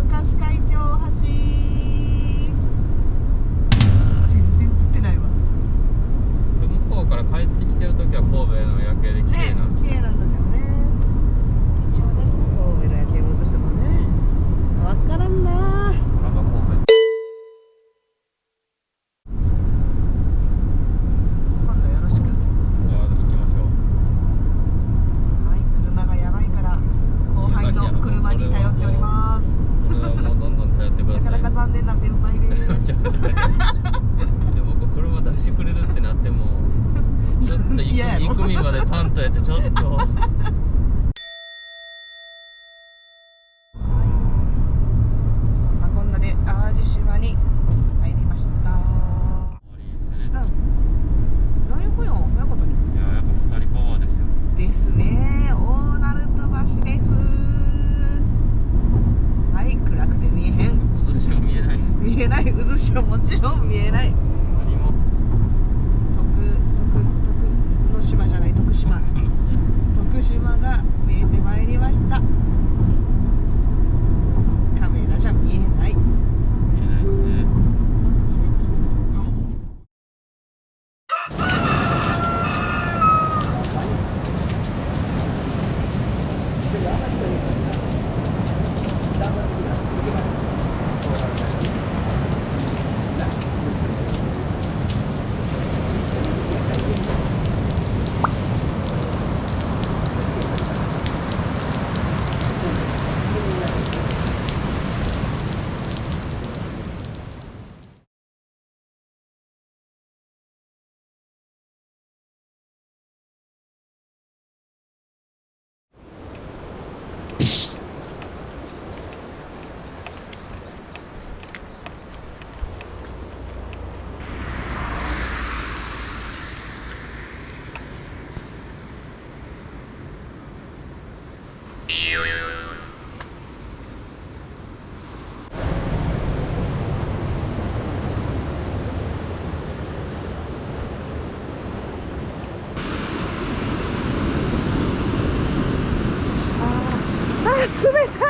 明石海峡橋。全然映ってないわ。向こうから帰ってきてる時は神戸の夜景で綺麗なんです綺麗なんだけどね。一応ね、神戸の夜景も映してもね、わからんな。空が神戸。今度よろしく。じゃあ行きましょう。はい、車がやばいから後輩の車に頼っております。それはもうどんどん頼ってください。なかなか残念な先輩です。で僕車出してくれるってなってもちょっと行くみまで担当やってちょっとそんなこんなで淡路島に入りました。なんやかんや早かったね。いややっぱ2人パワーですよ。ですね。大鳴門橋です。はい、暗くて見えへん。渦潮見えない。見えない。渦潮もちろん見えない。何も徳の島じゃない、徳島。徳島が見えてまいりました。カメラじゃ見えない。見えないですね。冷たい。